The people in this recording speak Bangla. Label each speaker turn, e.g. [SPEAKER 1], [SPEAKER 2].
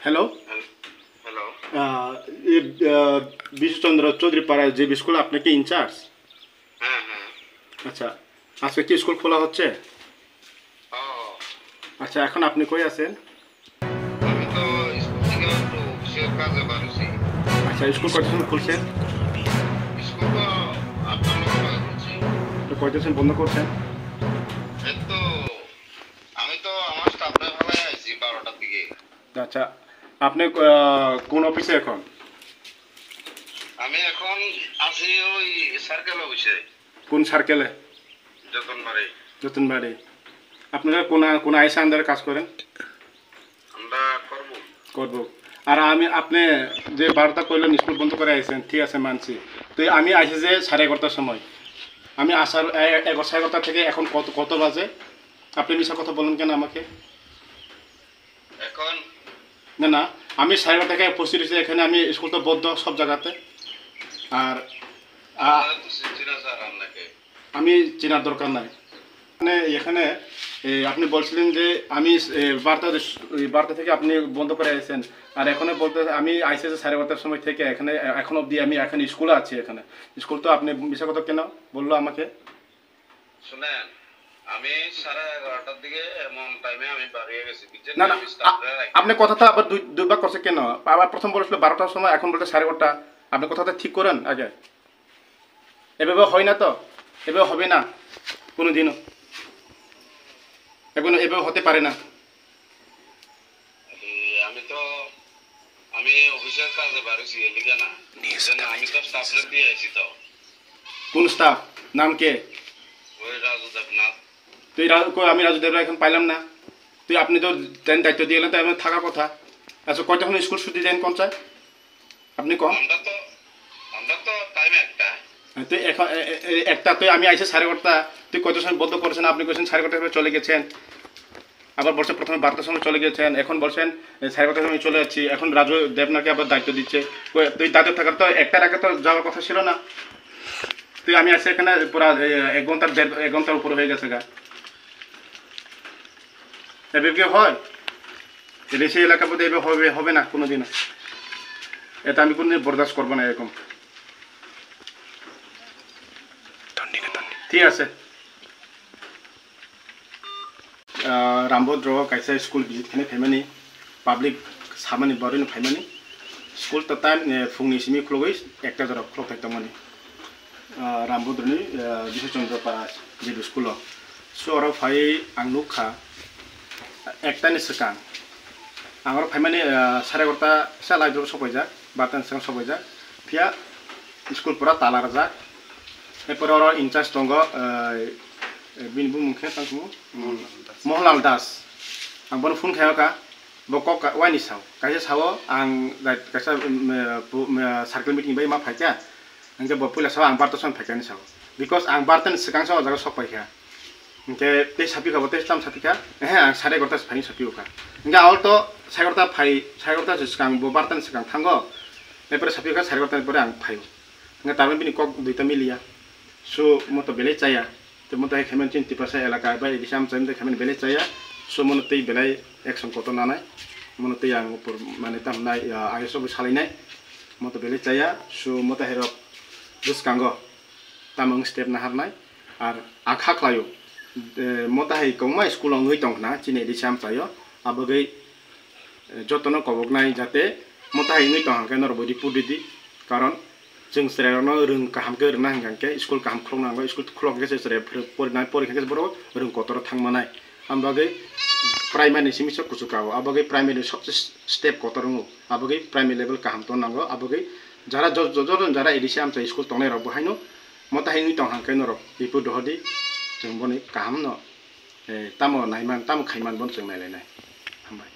[SPEAKER 1] Hello
[SPEAKER 2] hello.
[SPEAKER 1] ये विशु चंद्र चौधरी पाड़ा जे स्कूल आपने কি ইনচার্জ?
[SPEAKER 2] হ্যাঁ হ্যাঁ।
[SPEAKER 1] আচ্ছা, আজকে কি স্কুল খোলা হচ্ছে?
[SPEAKER 2] ও
[SPEAKER 1] আচ্ছা, এখন আপনি কই আছেন?
[SPEAKER 2] আমি তো স্কুল থেকে একটু অফিসের কাজে বাড়িছি।
[SPEAKER 1] আচ্ছা, স্কুল কয়টার সময় খুলছেন?
[SPEAKER 2] স্কুল তো 8টা 9টা বাজে খুলছি।
[SPEAKER 1] তো কয়টার সময় বন্ধ করছেন?
[SPEAKER 2] এই তো আমি তো আমার স্টাফরা ফেলাই আইছি 12টার দিকে।
[SPEAKER 1] আচ্ছা, আপনি কোন অফিসে এখন?
[SPEAKER 2] আমি এখন আছি ওই সার্কেল অফিসে,
[SPEAKER 1] কোন সার্কেলে?
[SPEAKER 2] যতনবাড়ি।
[SPEAKER 1] যতনবাড়ি। আপনারা কোন আইসা আন্ডারে কাজ করেন?
[SPEAKER 2] আমরা করব।
[SPEAKER 1] করব। আর আপনি যে 12টা কইলেন স্কুল বন্ধ করে আইছেন, ঠিক আছে মানছি। তো আমি আইছি যে 11:30টার সময়। আমি আসার 11:30 থেকে এখন কত বাজে? আপনি মিছা কথা বলেন কেন আমাকে?
[SPEAKER 2] এখন
[SPEAKER 1] না, আমি 11:30 থেকে উপস্থিত হয়েছি এখানে। আমি স্কুল তো বন্ধ সব জায়গাতে। আর
[SPEAKER 2] আপনারা তো চিনা স্যার আপনাকে।
[SPEAKER 1] আমি চেনার দরকার নাই। মানে এখানে আপনি বলছিলেন যে আমি 12টা থেকে আপনি বন্ধ করে আসছেন। আর এখানে বলতে আমি আইসি 12:30টার সময় থেকে এখন অবধি আমি এখন স্কুলে আছি। এখানে স্কুল তো আপনি মিছা কথা কেন বললো আমাকে?
[SPEAKER 2] শুনেন, আমি 11:30টার দিকে এমন টাইমে আমি বাড়িয়ে গেছি।
[SPEAKER 1] না, আপনি কথাটা আবার দুইবার করছে কেন? আবার প্রথম বলেছিল 12টার সময়, এখন বলতে 12:30। আপনি কথাটা ঠিক করেন আগে। এভাবে হয় না তো, এভাবে হবে না কোনো দিনও। এখন এভাবে হতে পারে না।
[SPEAKER 2] আমি অফিসের কাজে বাড়িছি এলিগা না। আমি তো স্টাফরে দিয়ে আইছি তো।
[SPEAKER 1] কোন স্টাফ? নাম কে?
[SPEAKER 2] ওই রাজু দেবনাথ।
[SPEAKER 1] আমি রাজু দেবরা এখন পাইলাম না। আপনি তো দায়িত্ব দিয়ে গেলেন, তো আমি থাকার কথা। আচ্ছা, কয়টা স্কুল ছুটি দেন কোন চায় আপনি কম?
[SPEAKER 2] আমরা তো টাইম একটা।
[SPEAKER 1] তুই এখন একটা, তুই আমি আইসি 11:30। তুই কত সময় বন্ধ করেছেন? আপনি বলছেন 11:30 চলে গেছেন। আবার বলছেন প্রথমে 12টার সময় চলে গেছেন, এখন বলছেন 11:30 সময় চলে যাচ্ছি। এখন রাজু দেবনাকে আবার দায়িত্ব দিচ্ছে। তুই দায়িত্ব থাকার তো একটার আগে তো যাওয়ার কথা ছিল না। তুই আমি আসছি এখানে পুরা 1 ঘন্টার উপরে হয়ে গেছে গা। এভাবে কি হয়? দেশি এলাকার মধ্যে এভাবে হবে না কোনোদিনও। এটা আমি কোনোদিন বরদাস্ত করবো না এরকম। ঠিক আছে। रामभद्र कैसा स्कूल विजिट खाने फैमानी पब्लिक सामानि बारैनो फैमानी स्कूल तो टाइम फुंनि सिमी खुलगै एकटा जरा खुलग थाइतमोन रामभद्रनि विशु चंद्र पाड़ा जे स्कूल सो फाइ आं नुखा एकटानि सिगां आं फैमानी 11:30 सा लाइब्रेरि सफैजा 12टानि सिगां सफैजा फिया स्कूलफोरा ताला राजा एरपर इनचार्ज दङ बिनिबो मुंखे तांखौ मोहनलाल दास आं बनो फन खायाखा बक वाइनि साव कैसे साव आं कैसा सार्केल मिटिं बै मा फाइका आं जे बपुला साव आं 12 सन फाइकानि साव बिकज आं 12टानि सिगां साव जागा सफाइखा इनके ते सापिखा बते स्टाम सापिखा हे आं 11:30 फाइनि सापिखा इनके आवल तो 11:30 फाइ 11:30 सिगां 12टानि सिगां थांगो एरपर सापिखा 11:30 परे आं फाइ इनके तारमन बिनि कक दुइटा मिलिया सो मतो बेले चाया तो मत खेमें चिंती पास एलाका बाई दिशा हम खेमें बेले चाया सो मनते बेलाय एक्शन कत नानाय मनते आं ऊपर माने तामनाय आईएसओ सालायनाय मत बेले चाया सो मत हेरब बुसकांगो तामंग स्टेप नाहारनाय आर आखा खायो मत हाय कौमा स्कूल नई दंना चिने दिशा हम चायो आबगै जतन कबकनाय जाते मत हाय नई दंके नरबो रिपोर्ट दिदि कारण जों सेरावनो रों काहामके रोंना हांगांके स्कुल काहाम खुलनांगो स्कुल खुलंगे सेरे परिनाय परिखाके बरो रों कतर थांमानाय आमबागै प्राइमारि सिमिसो कुचुकाव आबगै प्राइमारि सबसे स्टेप कतरंगो आबगै प्राइमारि लेवल काहाम तो नांगो आबगै जारा जजन जारा एडिसे आमचा स्कुल तंनाय रब बहायनो मताहायनि तंग हांके नरब बिपु दहदि जों बनि काहाम न तामो नायमान तामो खायमान बन जों नायलायनाय हामबाय।